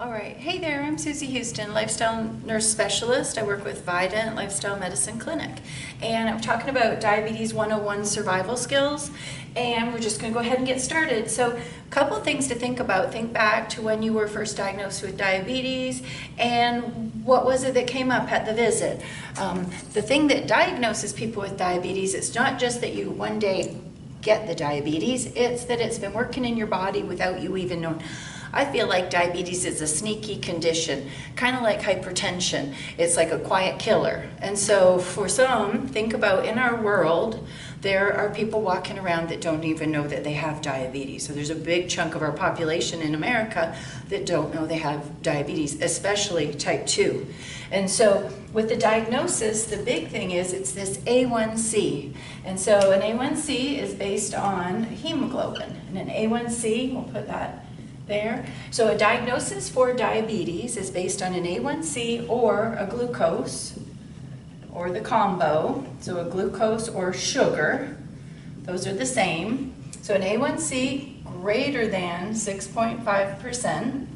All right. Hey there, I'm Susie Houston, lifestyle nurse specialist. I work with Vidant Lifestyle Medicine Clinic. And I'm talking about Diabetes 101 survival skills. And we're just going to go ahead and get started. So a couple of things to think about. Think back to when you were first diagnosed with diabetes and what was it that came up at the visit. The thing that diagnoses people with diabetes, it's not just that you one day get the diabetes, it's that it's been working in your body without you even knowing. I feel like diabetes is a sneaky condition, kind of like hypertension. It's like a quiet killer. And so for some, think about in our world, there are people walking around that don't even know that they have diabetes. So there's a big chunk of our population in America that don't know they have diabetes, especially type 2. And so with the diagnosis, the big thing is it's this A1C. And so an A1C is based on hemoglobin. And an A1C, we'll put that there. So a diagnosis for diabetes is based on an A1C or a glucose or the combo. So a glucose or sugar, those are the same. So an A1C greater than 6.5%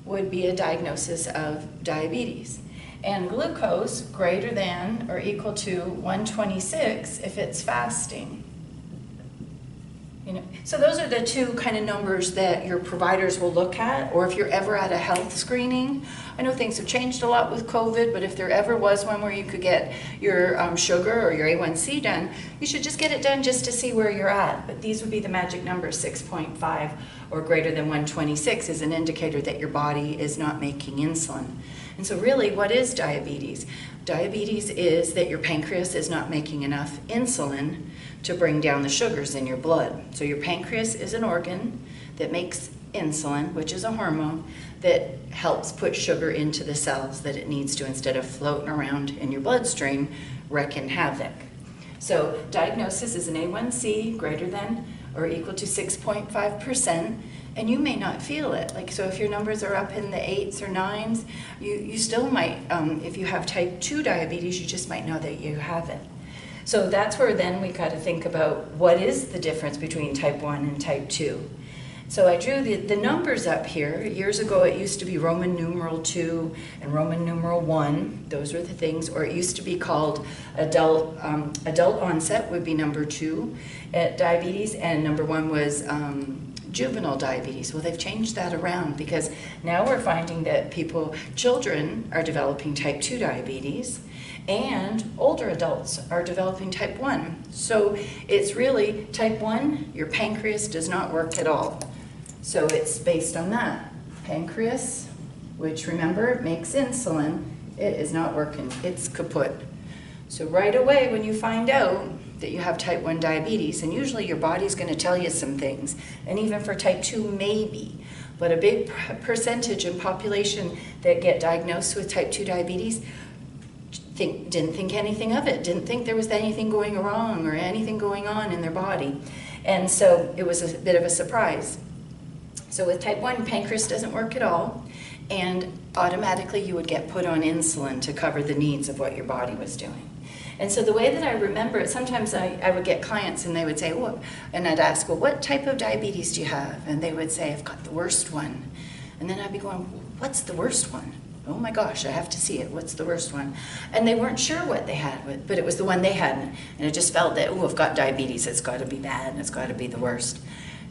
would be a diagnosis of diabetes. And glucose greater than or equal to 126 if it's fasting. So those are the two kind of numbers that your providers will look at, or if you're ever at a health screening. I know things have changed a lot with COVID, but if there ever was one where you could get your sugar or your A1C done, you should just get it done just to see where you're at. But these would be the magic numbers. 6.5 or greater than 126 is an indicator that your body is not making insulin. And so really, what is diabetes? Diabetes is that your pancreas is not making enough insulin to bring down the sugars in your blood. So your pancreas is an organ that makes insulin, which is a hormone that helps put sugar into the cells that it needs to, instead of floating around in your bloodstream wreaking havoc. So diagnosis is an A1C greater than or equal to 6.5%, and you may not feel it. So if your numbers are up in the 8s or 9s, you still might, if you have type 2 diabetes, you just might know that you have it. So that's where then we got to think about what is the difference between type 1 and type 2. So I drew the numbers up here. Years ago it used to be Roman numeral 2 and Roman numeral 1. Those were the things. Or it used to be called adult onset would be number 2 at diabetes, and number 1 was juvenile diabetes. Well, they've changed that around because now we're finding that children are developing type 2 diabetes, and older adults are developing type 1. So it's really type 1, your pancreas does not work at all. So it's based on that. Pancreas, which remember makes insulin, it is not working. It's kaput. So right away when you find out that you have type 1 diabetes, and usually your body's going to tell you some things, and even for type 2 maybe, but a big percentage in population that get diagnosed with type 2 diabetes didn't think anything of it, didn't think there was anything going wrong or anything going on in their body. And so it was a bit of a surprise. So with type 1, pancreas doesn't work at all, and automatically you would get put on insulin to cover the needs of what your body was doing. And so the way that I remember it, sometimes I would get clients and they would say, "Oh," and I'd ask, "Well, what type of diabetes do you have?" And they would say, "I've got the worst one." And then I'd be going, "What's the worst one? Oh my gosh, I have to see it. What's the worst one?" And they weren't sure what they had, but it was the one they had. And it just felt that, "Oh, I've got diabetes. It's got to be bad, and it's got to be the worst."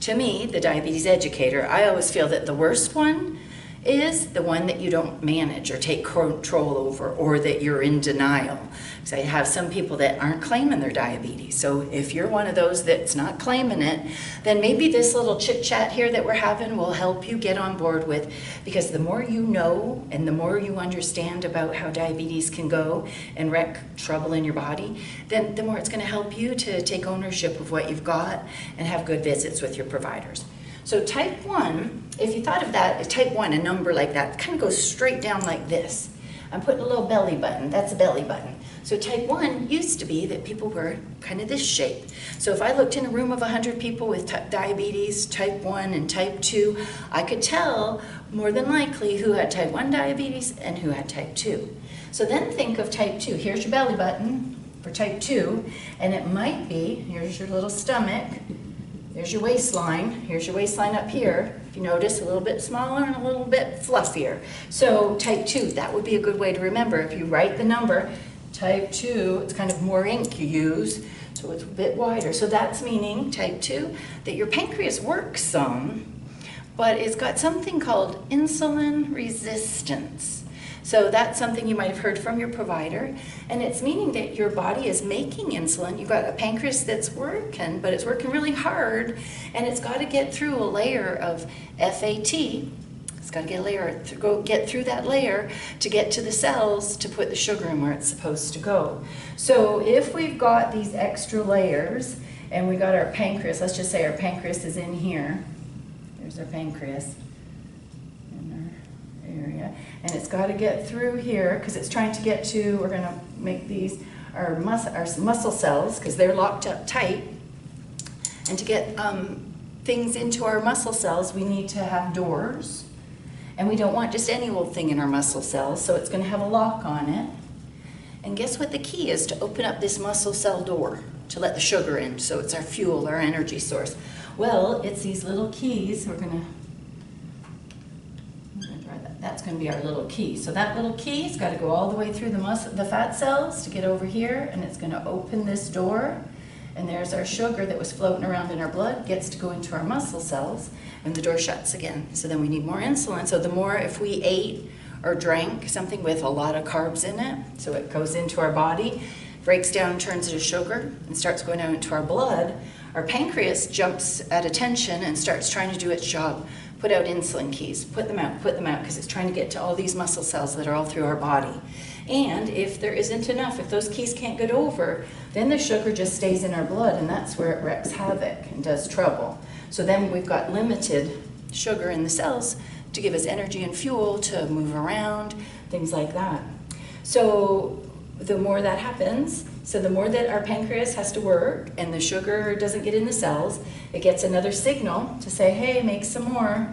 To me, the diabetes educator, I always feel that the worst one is the one that you don't manage or take control over, or that you're in denial. So I have some people that aren't claiming their diabetes. So if you're one of those that's not claiming it, then maybe this little chit chat here that we're having will help you get on board with, because the more you know and the more you understand about how diabetes can go and wreak trouble in your body, then the more it's going to help you to take ownership of what you've got and have good visits with your providers. So type 1, if you thought of that, type 1, a number like that, kind of goes straight down like this. I'm putting a little belly button. That's a belly button. So type 1 used to be that people were kind of this shape. So if I looked in a room of 100 people with diabetes, type 1 and type 2, I could tell more than likely who had type 1 diabetes and who had type 2. So then think of type 2. Here's your belly button for type 2, and it might be, here's your little stomach, there's your waistline. Here's your waistline up here. If you notice, a little bit smaller and a little bit fluffier. So type 2, that would be a good way to remember. If you write the number, type 2, it's kind of more ink you use, so it's a bit wider. So that's meaning, type 2, that your pancreas works some, but it's got something called insulin resistance. So that's something you might have heard from your provider, and it's meaning that your body is making insulin. You've got a pancreas that's working, but it's working really hard, and it's got to get through a layer of FAT. It's got to get through that layer to get to the cells to put the sugar in where it's supposed to go. So if we've got these extra layers, and we got our pancreas, let's just say our pancreas is in here. There's our pancreas in our area. And it's got to get through here because it's trying to get to, we're going to make these our muscle cells because they're locked up tight. And to get things into our muscle cells, we need to have doors. And we don't want just any old thing in our muscle cells, so it's going to have a lock on it. And guess what the key is to open up this muscle cell door to let the sugar in, so it's our fuel, our energy source. Well, it's these little keys. We're going to draw that. That's going to be our little key. So that little key's got to go all the way through the fat cells to get over here, and it's going to open this door. And there's our sugar that was floating around in our blood, gets to go into our muscle cells, and the door shuts again. So then we need more insulin. So the more, if we ate or drank something with a lot of carbs in it, so it goes into our body, breaks down, turns into sugar, and starts going out into our blood, our pancreas jumps at attention and starts trying to do its job. Put out insulin keys, put them out, because it's trying to get to all these muscle cells that are all through our body. And if there isn't enough, if those keys can't get over, then the sugar just stays in our blood, and that's where it wreaks havoc and does trouble. So then we've got limited sugar in the cells to give us energy and fuel to move around, things like that. So the more that happens, so the more that our pancreas has to work and the sugar doesn't get in the cells, it gets another signal to say, hey, make some more.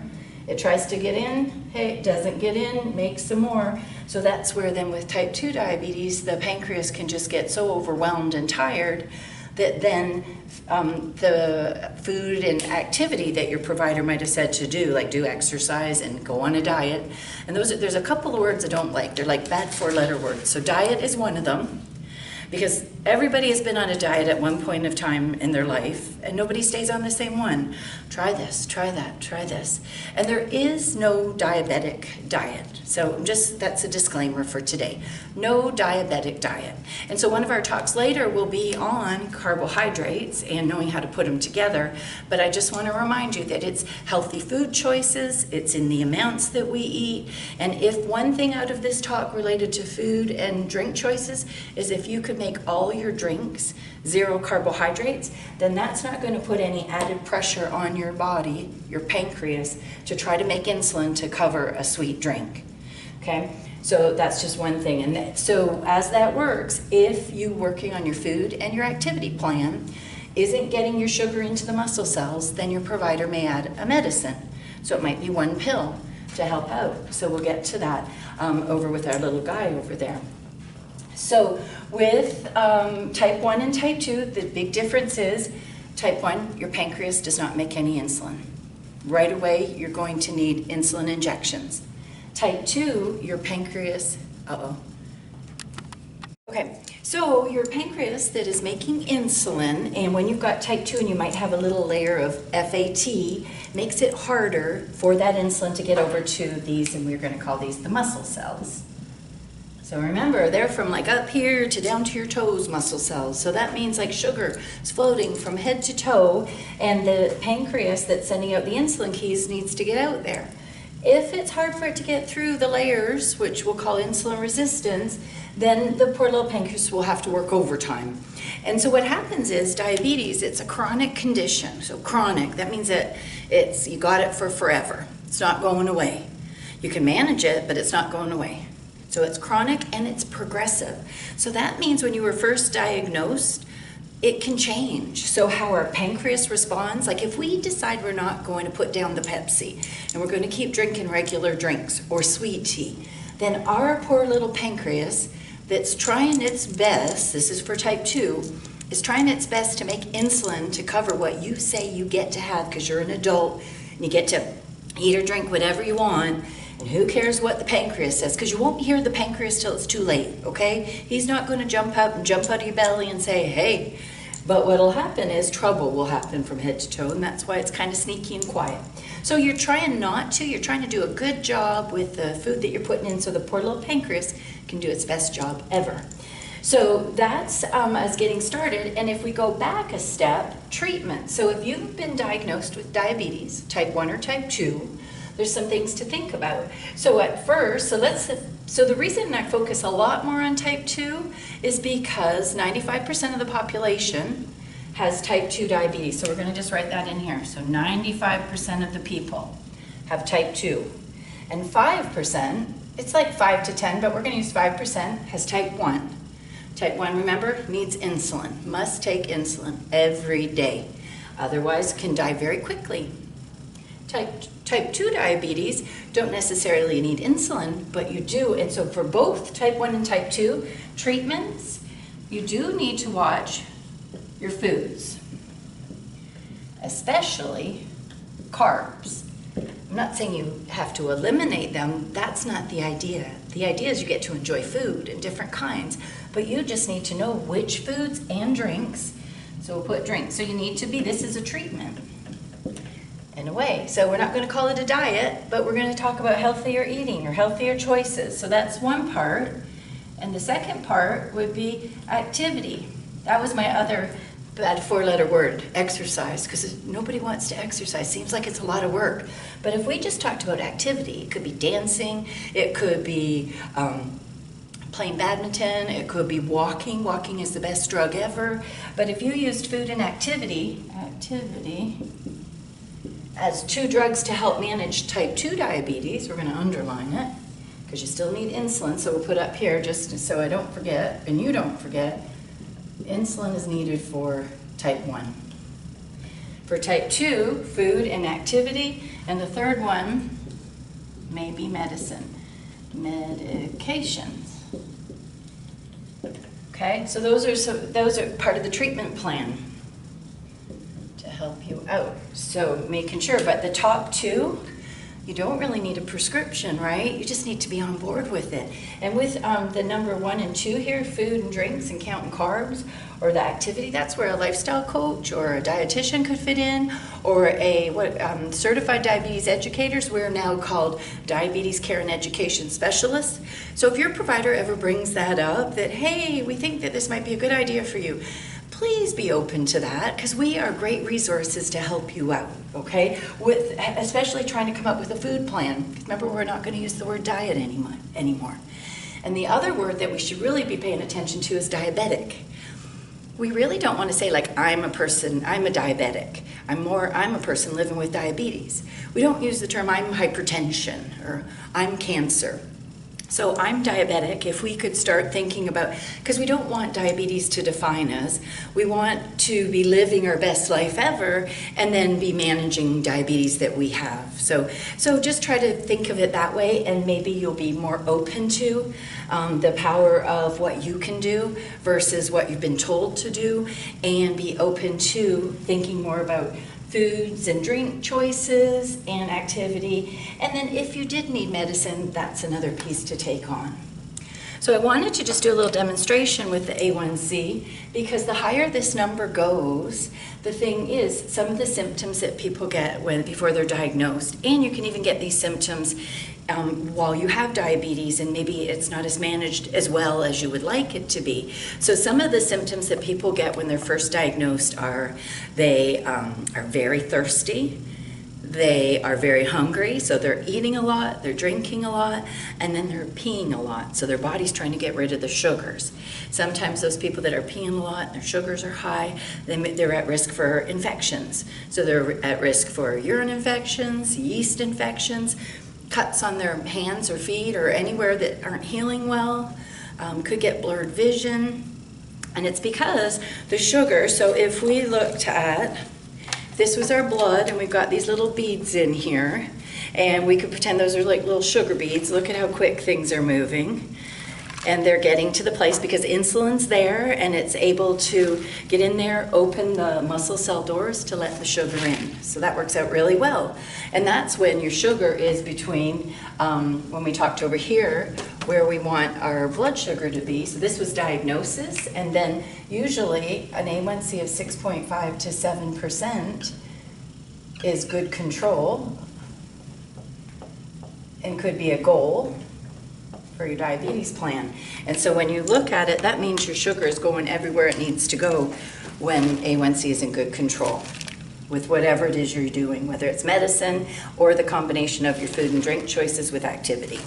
It tries to get in, hey, it doesn't get in, make some more. So that's where then with type 2 diabetes, the pancreas can just get so overwhelmed and tired that then the food and activity that your provider might have said to do, like do exercise and go on a diet, and there's a couple of words I don't like. They're like bad four-letter words. So diet is one of them, because everybody has been on a diet at one point of time in their life, and nobody stays on the same one. Try this, try that, try this. And there is no diabetic diet. So that's a disclaimer for today. No diabetic diet. And so one of our talks later will be on carbohydrates and knowing how to put them together. But I just want to remind you that it's healthy food choices, it's in the amounts that we eat. And if one thing out of this talk related to food and drink choices is if you could make all your drinks 0 carbohydrates, then that's not going to put any added pressure on your body, your pancreas, to try to make insulin to cover a sweet drink. Okay, so that's just one thing. And so as that works, if you working on your food and your activity plan isn't getting your sugar into the muscle cells, then your provider may add a medicine. So it might be one pill to help out. So we'll get to that over with our little guy over there. So with type 1 and type 2, the big difference is type 1, your pancreas does not make any insulin. Right away, you're going to need insulin injections. Type 2, your pancreas, Okay, so your pancreas that is making insulin, and when you've got type 2 and you might have a little layer of FAT, makes it harder for that insulin to get over to these, and we're going to call these the muscle cells. So remember, they're from like up here to down to your toes muscle cells. So that means like sugar is floating from head to toe, and the pancreas that's sending out the insulin keys needs to get out there. If it's hard for it to get through the layers, which we'll call insulin resistance, then the poor little pancreas will have to work overtime. And so what happens is diabetes, it's a chronic condition. So chronic, that means that you got it for forever. It's not going away. You can manage it, but it's not going away. So it's chronic and it's progressive. So that means when you were first diagnosed, it can change. So how our pancreas responds, like if we decide we're not going to put down the Pepsi and we're going to keep drinking regular drinks or sweet tea, then our poor little pancreas that's trying its best, this is for type 2, is trying its best to make insulin to cover what you say you get to have because you're an adult and you get to eat or drink whatever you want. And who cares what the pancreas says? Because you won't hear the pancreas till it's too late, okay? He's not going to jump up and jump out of your belly and say, hey. But what'll happen is trouble will happen from head to toe, and that's why it's kind of sneaky and quiet. So you're trying not to. You're trying to do a good job with the food that you're putting in so the poor little pancreas can do its best job ever. So that's us getting started. And if we go back a step, treatment. So if you've been diagnosed with diabetes, type 1 or type 2, there's some things to think about. So at first, so the reason I focus a lot more on type 2 is because 95% of the population has type 2 diabetes. So we're going to just write that in here. So 95% of the people have type 2. And 5%, it's like 5 to 10, but we're going to use 5%, has type 1. Type 1, remember, needs insulin, must take insulin every day. Otherwise, can die very quickly. Type 2 diabetes don't necessarily need insulin, but you do. And so for both type 1 and type 2 treatments, you do need to watch your foods, especially carbs. I'm not saying you have to eliminate them. That's not the idea. The idea is you get to enjoy food and different kinds, but you just need to know which foods and drinks. So we'll put drinks. So you need to be, this is a treatment in a way. So we're not going to call it a diet, but we're going to talk about healthier eating or healthier choices. So that's one part. And the second part would be activity. That was my other bad four-letter word, exercise, because nobody wants to exercise. Seems like it's a lot of work. But if we just talked about activity, it could be dancing, it could be playing badminton, it could be walking. Walking is the best drug ever. But if you used food and activity as two drugs to help manage type 2 diabetes, we're going to underline it because you still need insulin. So we'll put up here just so I don't forget, and you don't forget, insulin is needed for type 1. For type 2, food and activity. And the third one may be medicine, medications. Okay, so those are part of the treatment plan to help you out. So making sure, but the top two, you don't really need a prescription, right? You just need to be on board with it. And with the number 1 and 2 here, food and drinks and counting carbs, or the activity, that's where a lifestyle coach or a dietitian could fit in, or a certified diabetes educators. We're now called diabetes care and education specialists. So if your provider ever brings that up, that, hey, we think that this might be a good idea for you, please be open to that, because we are great resources to help you out, okay? With especially trying to come up with a food plan. Remember, we're not going to use the word diet anymore. And the other word that we should really be paying attention to is diabetic. We really don't want to say, like, I'm a diabetic. I'm a person living with diabetes. We don't use the term I'm hypertension or I'm cancer. So I'm diabetic. If we could start thinking about, because we don't want diabetes to define us, we want to be living our best life ever and then be managing diabetes that we have. So just try to think of it that way, and maybe you'll be more open to the power of what you can do versus what you've been told to do, and be open to thinking more about foods and drink choices and activity. And then if you did need medicine, that's another piece to take on. So I wanted to just do a little demonstration with the A1C, because the higher this number goes, the thing is, some of the symptoms that people get before they're diagnosed, and you can even get these symptoms while you have diabetes, and maybe it's not as managed as well as you would like it to be. So some of the symptoms that people get when they're first diagnosed are they are very thirsty, they are very hungry, so they're eating a lot, they're drinking a lot, and then they're peeing a lot, so their body's trying to get rid of the sugars. Sometimes those people that are peeing a lot and their sugars are high, they're at risk for infections. So they're at risk for urine infections, yeast infections, cuts on their hands or feet or anywhere that aren't healing well, could get blurred vision, and it's because the sugar. So if we looked at, this was our blood, and we've got these little beads in here, and we could pretend those are like little sugar beads. Look at how quick things are moving. And they're getting to the place because insulin's there and it's able to get in there, open the muscle cell doors to let the sugar in. So that works out really well. And that's when your sugar is between, when we talked over here, where we want our blood sugar to be. So this was diagnosis, and then usually an A1C of 6.5 to 7% is good control and could be a goal for your diabetes plan. And so when you look at it, that means your sugar is going everywhere it needs to go when A1C is in good control with whatever it is you're doing, whether it's medicine or the combination of your food and drink choices with activity.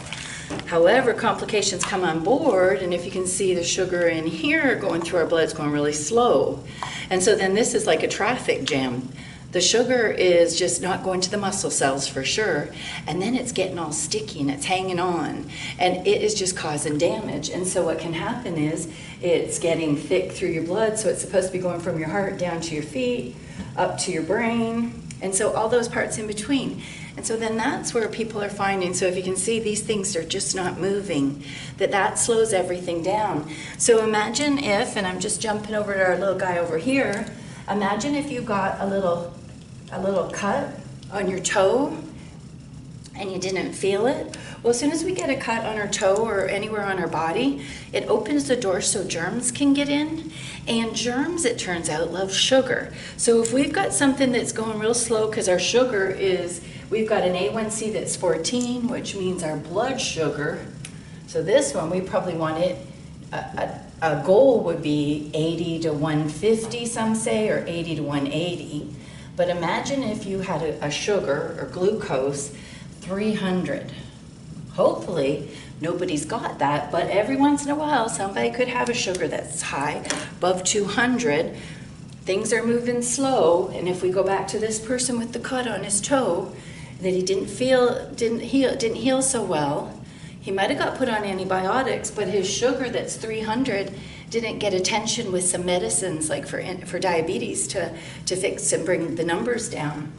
However, complications come on board, and if you can see the sugar in here going through our blood is going really slow. And so then this is like a traffic jam. The sugar is just not going to the muscle cells for sure, and then it's getting all sticky and it's hanging on, and it is just causing damage. And so what can happen is it's getting thick through your blood, so it's supposed to be going from your heart down to your feet, up to your brain, and so all those parts in between. And so then that's where people are finding, so if you can see these things are just not moving, that slows everything down. So imagine if, and I'm just jumping over to our little guy over here, imagine if you got a little cut on your toe and you didn't feel it. Well, as soon as we get a cut on our toe or anywhere on our body, it opens the door so germs can get in. And germs, it turns out, love sugar. So if we've got something that's going real slow because our sugar is, we've got an A1C that's 14, which means our blood sugar. So this one, we probably want it, a goal would be 80 to 150, some say, or 80 to 180. But imagine if you had a sugar or glucose 300. Hopefully nobody's got that, but every once in a while somebody could have a sugar that's high, above 200. Things are moving slow, and if we go back to this person with the cut on his toe that he didn't heal so well, he might have got put on antibiotics, but his sugar that's 300 didn't get attention with some medicines like for diabetes to fix and bring the numbers down.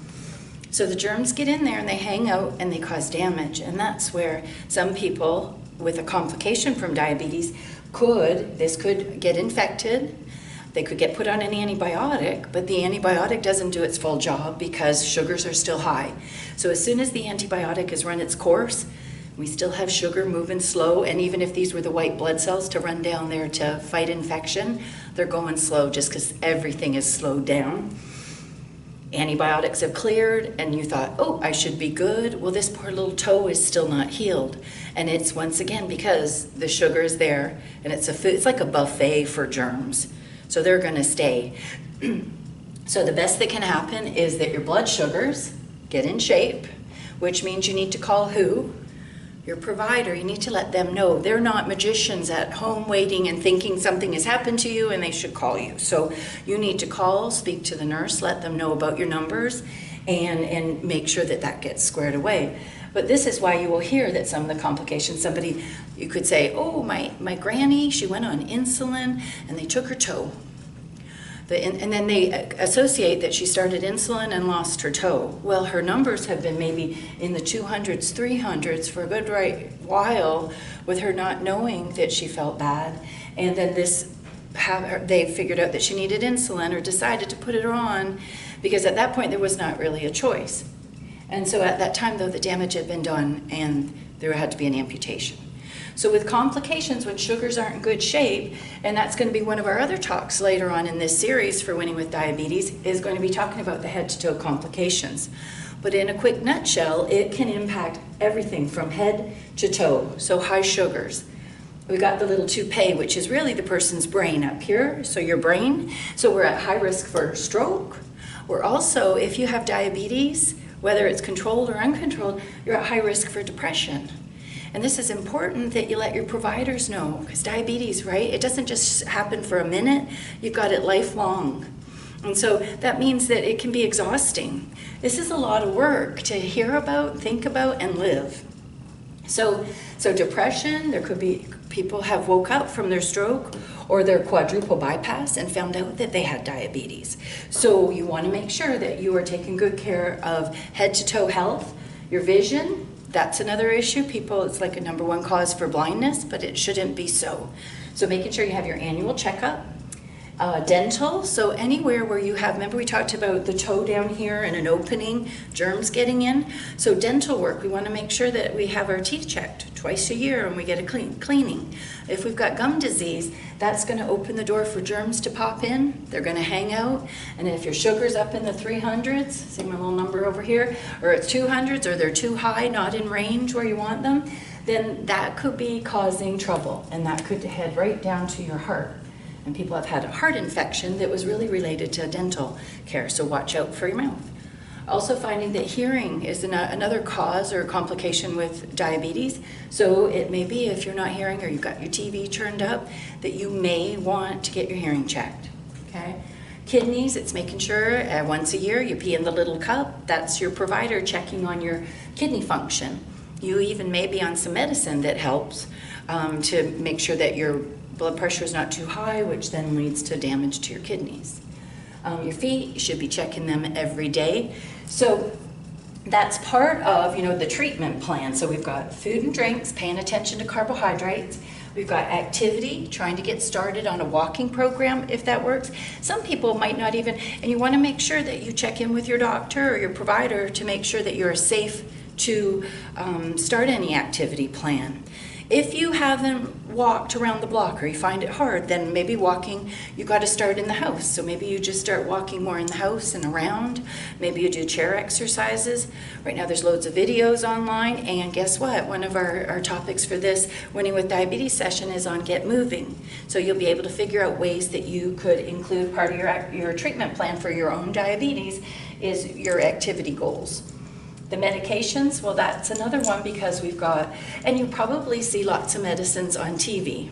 So the germs get in there and they hang out and they cause damage, and that's where some people with a complication from diabetes could get infected. They could get put on an antibiotic, but the antibiotic doesn't do its full job because sugars are still high. So as soon as the antibiotic has run its course, we still have sugar moving slow, and even if these were the white blood cells to run down there to fight infection, they're going slow just because everything is slowed down. Antibiotics have cleared, and you thought, oh, I should be good. Well, this poor little toe is still not healed. And it's once again because the sugar is there, and it's like a buffet for germs. So they're going to stay. So the best that can happen is that your blood sugars get in shape, which means you need to call who? Your provider. You need to let them know. They're not magicians at home waiting and thinking something has happened to you and they should call you. So you need to call, speak to the nurse, let them know about your numbers, and make sure that gets squared away. But this is why you will hear that some of the complications, you could say, oh, my granny, she went on insulin and they took her toe. And then they associate that she started insulin and lost her toe. Well, her numbers have been maybe in the 200s, 300s for a good while with her not knowing that she felt bad. And then they figured out that she needed insulin or decided to put it on because at that point there was not really a choice. And so at that time, though, the damage had been done and there had to be an amputation. So with complications, when sugars aren't in good shape, and that's going to be one of our other talks later on in this series for Winning with Diabetes, is going to be talking about the head-to-toe complications. But in a quick nutshell, it can impact everything from head to toe. So high sugars. We got the little toupee, which is really the person's brain up here, so your brain. So we're at high risk for stroke. We're also, if you have diabetes, whether it's controlled or uncontrolled, you're at high risk for depression. And this is important that you let your providers know, because diabetes, right, it doesn't just happen for a minute, you've got it lifelong. And so that means that it can be exhausting. This is a lot of work to hear about, think about, and live. So depression, there could be people have woke up from their stroke or their quadruple bypass and found out that they had diabetes. So you want to make sure that you are taking good care of head to toe health, your vision, That's another issue. People, it's like a #1 cause for blindness, but it shouldn't be so. So making sure you have your annual checkup. Dental, so anywhere where you have, remember we talked about the toe down here and an opening, germs getting in. So dental work, we want to make sure that we have our teeth checked twice a year and we get a cleaning. If we've got gum disease, that's going to open the door for germs to pop in. They're going to hang out. And if your sugar's up in the 300s, see my little number over here, or it's 200s, or they're too high, not in range where you want them, then that could be causing trouble, and that could head right down to your heart. And people have had a heart infection that was really related to dental care, so watch out for your mouth. Also finding that hearing is another cause or complication with diabetes. So it may be if you're not hearing or you've got your TV turned up that you may want to get your hearing checked, okay? Kidneys, it's making sure once a year you pee in the little cup. That's your provider checking on your kidney function. You even may be on some medicine that helps to make sure that your blood pressure is not too high, which then leads to damage to your kidneys. Your feet, you should be checking them every day. So that's part of, the treatment plan. So we've got food and drinks, paying attention to carbohydrates. We've got activity, trying to get started on a walking program if that works. Some people might not even, and you want to make sure that you check in with your doctor or your provider to make sure that you're safe to start any activity plan. If you haven't walked around the block or you find it hard, then maybe walking, you got to start in the house. So maybe you just start walking more in the house and around. Maybe you do chair exercises. Right now there's loads of videos online, and guess what? One of our topics for this Winning with Diabetes session is on Get Moving. So you'll be able to figure out ways that you could include part of your treatment plan for your own diabetes is your activity goals. The medications, well, that's another one because we've got, and you probably see lots of medicines on TV.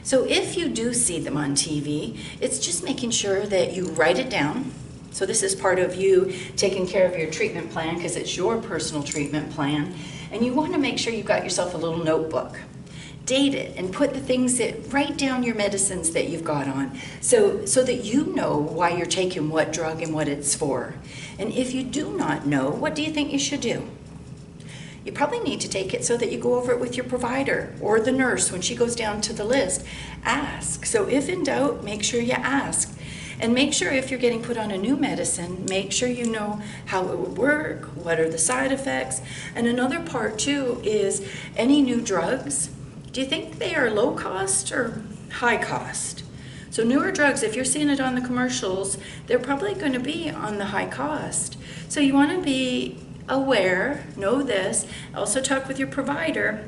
So if you do see them on TV, it's just making sure that you write it down. So this is part of you taking care of your treatment plan because it's your personal treatment plan. And you want to make sure you've got yourself a little notebook. Date it and put the things write down your medicines that you've got on so that you know why you're taking what drug and what it's for. And if you do not know, what do you think you should do? You probably need to take it so that you go over it with your provider or the nurse when she goes down to the list. Ask. So if in doubt, make sure you ask. And make sure if you're getting put on a new medicine, make sure you know how it would work, what are the side effects. And another part too is any new drugs, do you think they are low cost or high cost? So newer drugs, if you're seeing it on the commercials, they're probably going to be on the high cost. So you want to be aware, know this, also talk with your provider,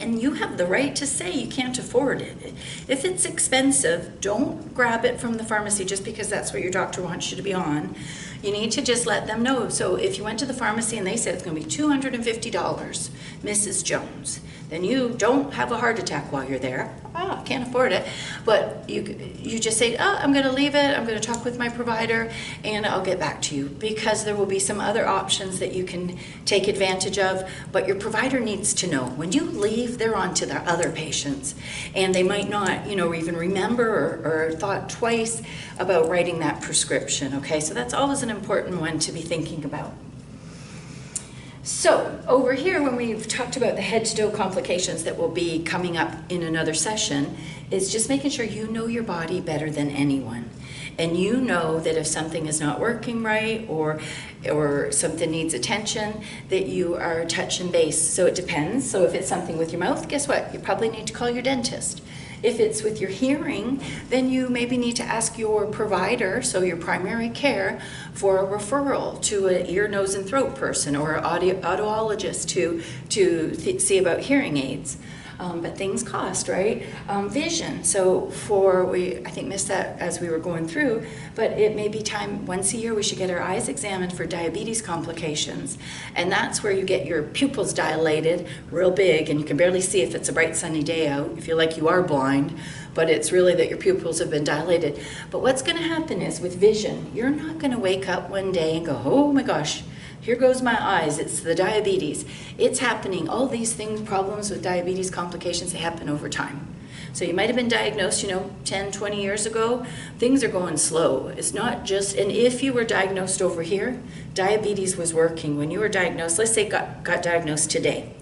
and you have the right to say you can't afford it. If it's expensive, don't grab it from the pharmacy just because that's what your doctor wants you to be on. You need to just let them know. So if you went to the pharmacy and they said it's going to be $250, Mrs. Jones, then you don't have a heart attack while you're there. I can't afford it. But you just say, I'm going to leave it. I'm going to talk with my provider and I'll get back to you, because there will be some other options that you can take advantage of. But your provider needs to know when you leave, they're on to their other patients, and they might not, even remember or thought twice about writing that prescription. Okay, so that's always an important one to be thinking about. So over here, when we've talked about the head-to-toe complications that will be coming up in another session, is just making sure you know your body better than anyone. And you know that if something is not working right or something needs attention, that you are touch and base. So it depends. So if it's something with your mouth, guess what? You probably need to call your dentist. If it's with your hearing, then you maybe need to ask your provider, so your primary care, for a referral to an ear, nose, and throat person or an audiologist to see about hearing aids. But things cost, right? Vision. So I think missed that as we were going through, but it may be time once a year we should get our eyes examined for diabetes complications. And that's where you get your pupils dilated real big and you can barely see if it's a bright sunny day out. You feel like you are blind, but it's really that your pupils have been dilated. But what's going to happen is with vision, you're not going to wake up one day and go, oh my gosh, here goes my eyes, it's the diabetes. It's happening, all these things, problems with diabetes, complications, they happen over time. So you might have been diagnosed, 10, 20 years ago. Things are going slow. It's not just, and if you were diagnosed over here, diabetes was working. When you were diagnosed, let's say got diagnosed today.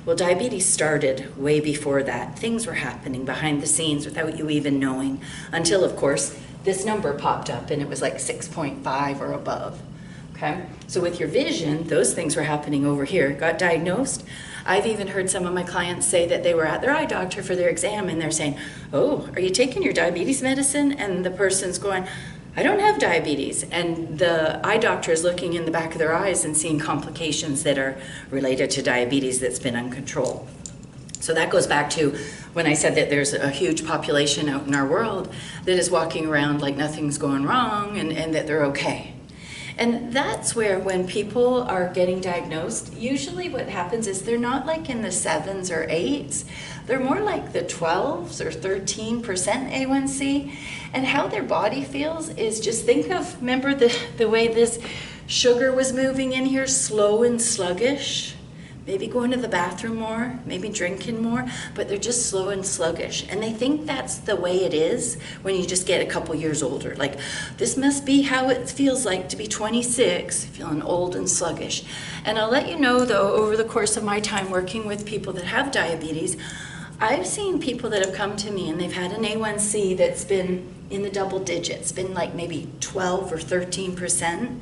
Well, diabetes started way before that. Things were happening behind the scenes without you even knowing, until, of course, this number popped up and it was like 6.5 or above. Okay? So with your vision, those things were happening over here. Got diagnosed. I've even heard some of my clients say that they were at their eye doctor for their exam and they're saying, oh, are you taking your diabetes medicine? And the person's going, I don't have diabetes. And the eye doctor is looking in the back of their eyes and seeing complications that are related to diabetes that's been uncontrolled. So that goes back to when I said that there's a huge population out in our world that is walking around like nothing's going wrong and that they're okay. And that's where when people are getting diagnosed, usually what happens is they're not like in the 7s or 8s. They're more like the 12s or 13% A1C. And how their body feels is just think of, remember the way this sugar was moving in here, slow and sluggish? Maybe going to the bathroom more, maybe drinking more, but they're just slow and sluggish. And they think that's the way it is when you just get a couple years older. Like, this must be how it feels like to be 26, feeling old and sluggish. And I'll let you know, though, over the course of my time working with people that have diabetes, I've seen people that have come to me and they've had an A1C that's been in the double digits, been like maybe 12 or 13%.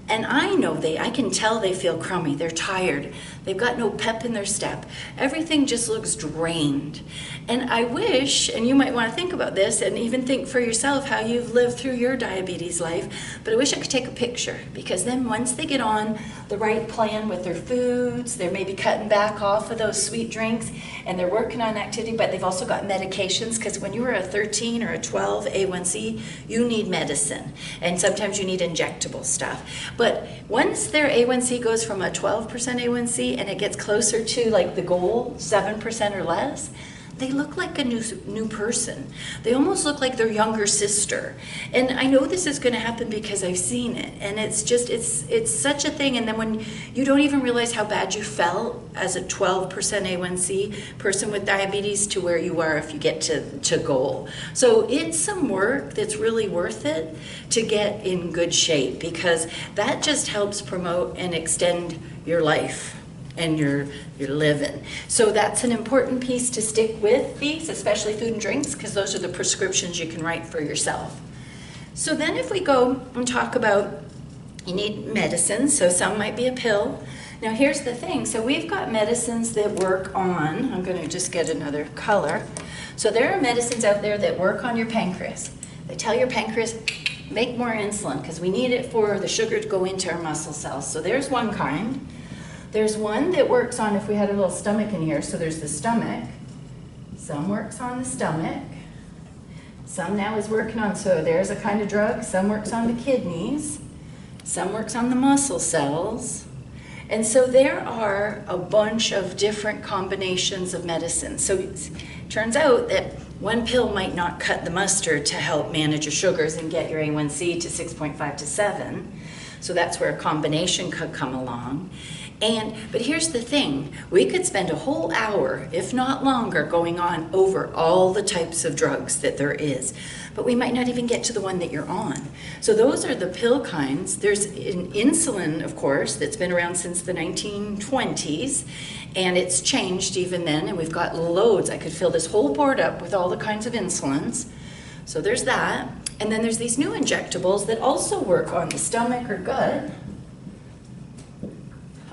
And I can tell they feel crummy, they're tired, they've got no pep in their step. Everything just looks drained. And I wish, and you might want to think about this and even think for yourself how you've lived through your diabetes life, but I wish I could take a picture, because then once they get on the right plan with their foods, they're maybe cutting back off of those sweet drinks, and they're working on activity, but they've also got medications, because when you were a 13 or a 12 A1C, you need medicine, and sometimes you need injectable stuff. But once their A1C goes from a 12% A1C and it gets closer to like the goal, 7% or less, they look like a new person. They almost look like their younger sister. And I know this is going to happen because I've seen it. And it's just, it's such a thing. And then when you don't even realize how bad you felt as a 12% A1C person with diabetes to where you are if you get to goal. So it's some work that's really worth it to get in good shape, because that just helps promote and extend your life and your living. So that's an important piece to stick with these, especially food and drinks, because those are the prescriptions you can write for yourself. So then if we go and talk about, you need medicines, so some might be a pill. Now here's the thing, so we've got medicines that work on, I'm going to just get another color. So there are medicines out there that work on your pancreas. They tell your pancreas, make more insulin, because we need it for the sugar to go into our muscle cells. So there's one kind. There's one that works on, if we had a little stomach in here, so there's the stomach. Some works on the stomach. Some now is working on, so there's a kind of drug. Some works on the kidneys. Some works on the muscle cells. And so there are a bunch of different combinations of medicines. So it turns out that one pill might not cut the mustard to help manage your sugars and get your A1C to 6.5 to 7. So that's where a combination could come along. But here's the thing, we could spend a whole hour, if not longer, going on over all the types of drugs that there is, but we might not even get to the one that you're on. So those are the pill kinds. There's an insulin, of course, that's been around since the 1920s, and it's changed even then, and we've got loads. I could fill this whole board up with all the kinds of insulins. So there's that. And then there's these new injectables that also work on the stomach or gut,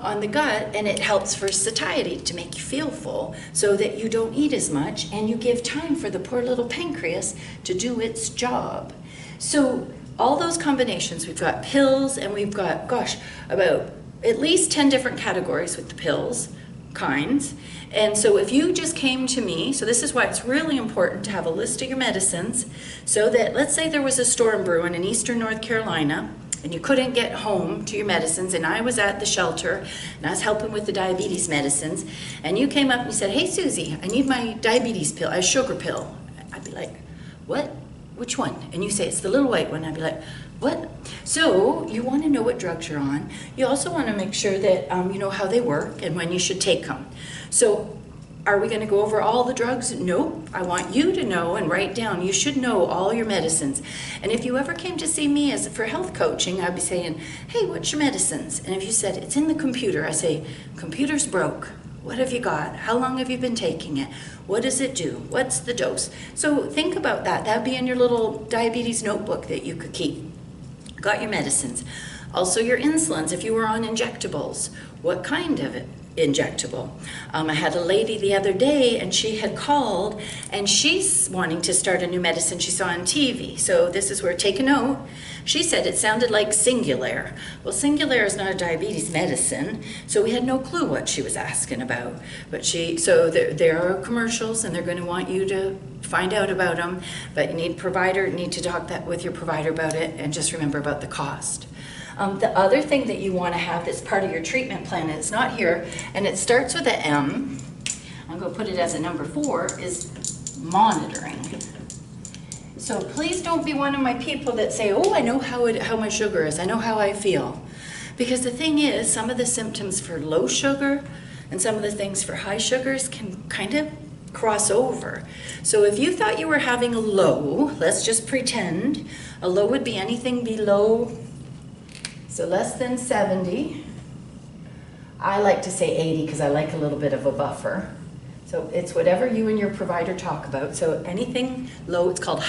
and it helps for satiety, to make you feel full so that you don't eat as much and you give time for the poor little pancreas to do its job. So all those combinations, we've got pills, and we've got, about at least 10 different categories with the pills kinds. And so if you just came to me, so this is why it's really important to have a list of your medicines, so that, let's say there was a storm brewing in eastern North Carolina, and you couldn't get home to your medicines, and I was at the shelter, and I was helping with the diabetes medicines, and you came up and you said, hey Susie, I need my diabetes pill, a sugar pill. I'd be like, what? Which one? And you say, it's the little white one. I'd be like, What? So you want to know what drugs you're on. You also want to make sure that you know how they work and when you should take them. So are we going to go over all the drugs? Nope. I want you to know and write down. You should know all your medicines. And if you ever came to see me for health coaching, I'd be saying, hey, what's your medicines? And if you said, it's in the computer, I say, computer's broke. What have you got? How long have you been taking it? What does it do? What's the dose? So think about that. That'd be in your little diabetes notebook that you could keep. Got your medicines. Also your insulins, if you were on injectables. What kind of injectable? I had a lady the other day and she had called and she's wanting to start a new medicine she saw on TV. So this is where, take a note. She said it sounded like Singulair. Well, Singulair is not a diabetes medicine, so we had no clue what she was asking about. But so there are commercials and they're going to want you to find out about them, but you need to talk with your provider about it, and just remember about the cost. The other thing that you want to have that's part of your treatment plan, and it's not here, and it starts with an M, I'm going to put it as a number 4, is monitoring. So please don't be one of my people that say, oh, I know how my sugar is, I know how I feel. Because the thing is, some of the symptoms for low sugar and some of the things for high sugars can kind of cross over. So if you thought you were having a low, let's just pretend, a low would be anything below, so less than 70. I like to say 80 because I like a little bit of a buffer. So it's whatever you and your provider talk about. So anything low, it's called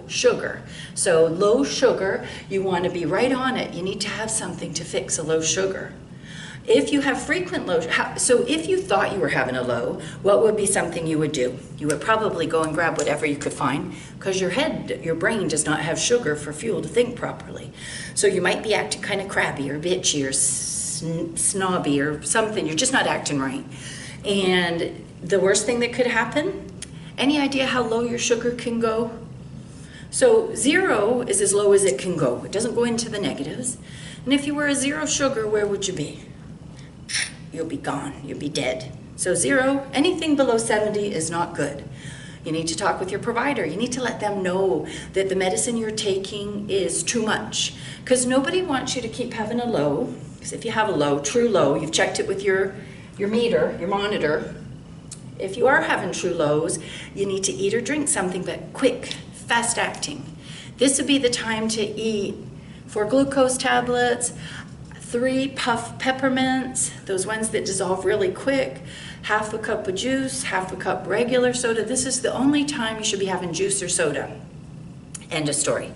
sugar. So low sugar, you want to be right on it. You need to have something to fix a low sugar. If you have frequent low, so if you thought you were having a low, what would be something you would do? You would probably go and grab whatever you could find, because your brain does not have sugar for fuel to think properly. So you might be acting kind of crabby or bitchy or snobby or something. You're just not acting right. And the worst thing that could happen, any idea how low your sugar can go? So 0 is as low as it can go. It doesn't go into the negatives. And if you were a 0 sugar, where would you be? You'll be gone. You'll be dead. So 0, anything below 70 is not good. You need to talk with your provider. You need to let them know that the medicine you're taking is too much. Because nobody wants you to keep having a low. Because if you have a low, true low, you've checked it with your meter, your monitor. If you are having true lows, you need to eat or drink something, but quick, fast acting. This would be the time to eat 4 glucose tablets, 3 puff peppermints, those ones that dissolve really quick, half a cup of juice, half a cup regular soda. This is the only time you should be having juice or soda. End of story.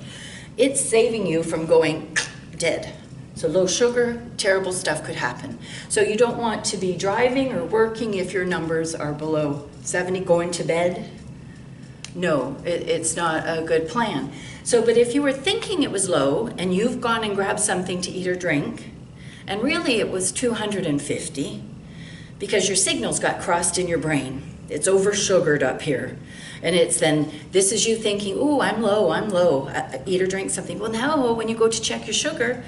It's saving you from going dead. So low sugar, terrible stuff could happen. So you don't want to be driving or working if your numbers are below 70, going to bed. No, it's not a good plan. So, but if you were thinking it was low and you've gone and grabbed something to eat or drink, and really it was 250, because your signals got crossed in your brain. It's over sugared up here. And it's then, this is you thinking, oh, I'm low, eat or drink something. Well, now when you go to check your sugar,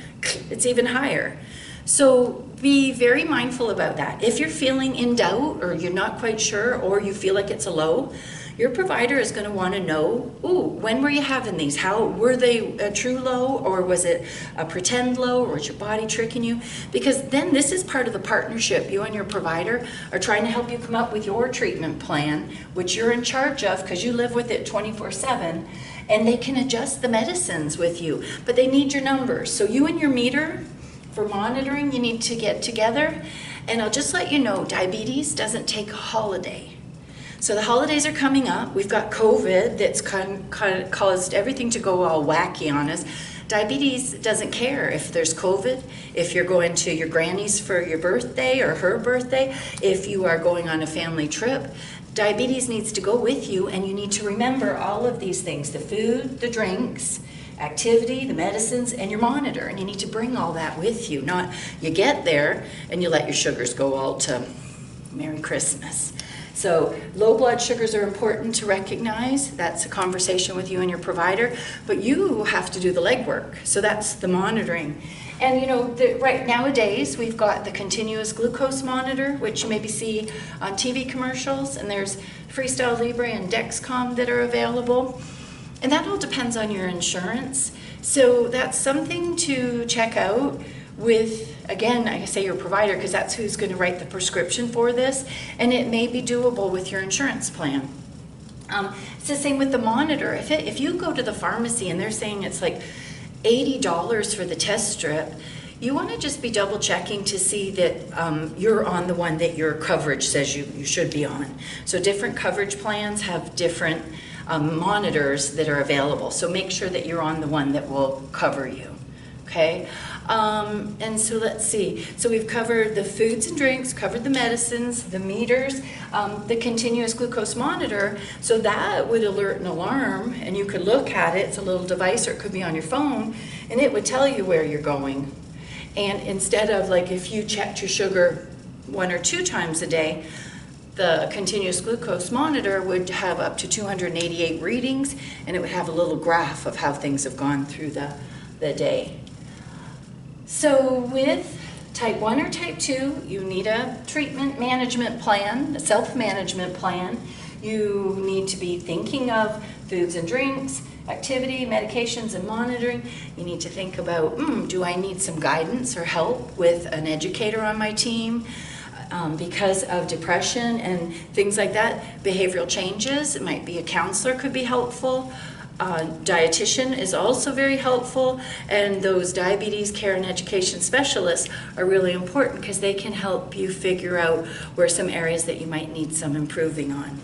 it's even higher. So be very mindful about that. If you're feeling in doubt or you're not quite sure or you feel like it's a low, your provider is going to want to know, ooh, when were you having these? How were they a true low, or was it a pretend low, or was your body tricking you? Because then this is part of the partnership. You and your provider are trying to help you come up with your treatment plan, which you're in charge of because you live with it 24/7, and they can adjust the medicines with you, but they need your numbers. So you and your meter for monitoring, you need to get together. And I'll just let you know, diabetes doesn't take a holiday. So the holidays are coming up. We've got COVID that's kind of caused everything to go all wacky on us. Diabetes doesn't care if there's COVID, if you're going to your granny's for your birthday or her birthday, if you are going on a family trip. Diabetes needs to go with you, and you need to remember all of these things, the food, the drinks, activity, the medicines, and your monitor. And you need to bring all that with you, not you get there and you let your sugars go all to Merry Christmas. So low blood sugars are important to recognize. That's a conversation with you and your provider, but you have to do the legwork. So that's the monitoring. And you know, right nowadays we've got the continuous glucose monitor, which you maybe see on TV commercials, and there's Freestyle Libre and Dexcom that are available. And that all depends on your insurance. So that's something to check out with, again, I say your provider, because that's who's going to write the prescription for this, and it may be doable with your insurance plan. It's the same with the monitor. If you go to the pharmacy and they're saying it's like $80 for the test strip, you want to just be double checking to see that you're on the one that your coverage says you should be on. So different coverage plans have different monitors that are available. So make sure that you're on the one that will cover you. Okay, and so let's see. So we've covered the foods and drinks, covered the medicines, the meters, the continuous glucose monitor. So that would alert an alarm, and you could look at it. It's a little device, or it could be on your phone, and it would tell you where you're going. And instead of, like, if you checked your sugar 1 or 2 times a day, the continuous glucose monitor would have up to 288 readings, and it would have a little graph of how things have gone through the day. So with type 1 or type 2, you need a treatment management plan, a self-management plan. You need to be thinking of foods and drinks, activity, medications, and monitoring. You need to think about, do I need some guidance or help with an educator on my team? Because of depression and things like that, behavioral changes, it might be a counselor could be helpful. Dietitian is also very helpful, and those diabetes care and education specialists are really important because they can help you figure out where some areas that you might need some improving on.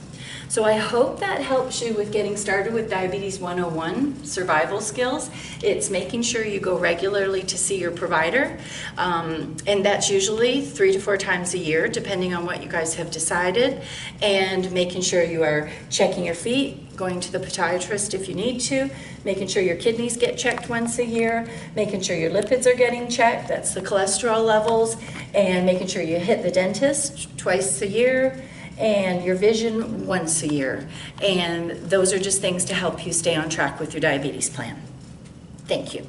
So I hope that helps you with getting started with Diabetes 101 survival skills. It's making sure you go regularly to see your provider, and that's usually 3 to 4 times a year, depending on what you guys have decided, and making sure you are checking your feet, going to the podiatrist if you need to, making sure your kidneys get checked once a year, making sure your lipids are getting checked, that's the cholesterol levels, and making sure you hit the dentist twice a year, and your vision once a year. And those are just things to help you stay on track with your diabetes plan. Thank you.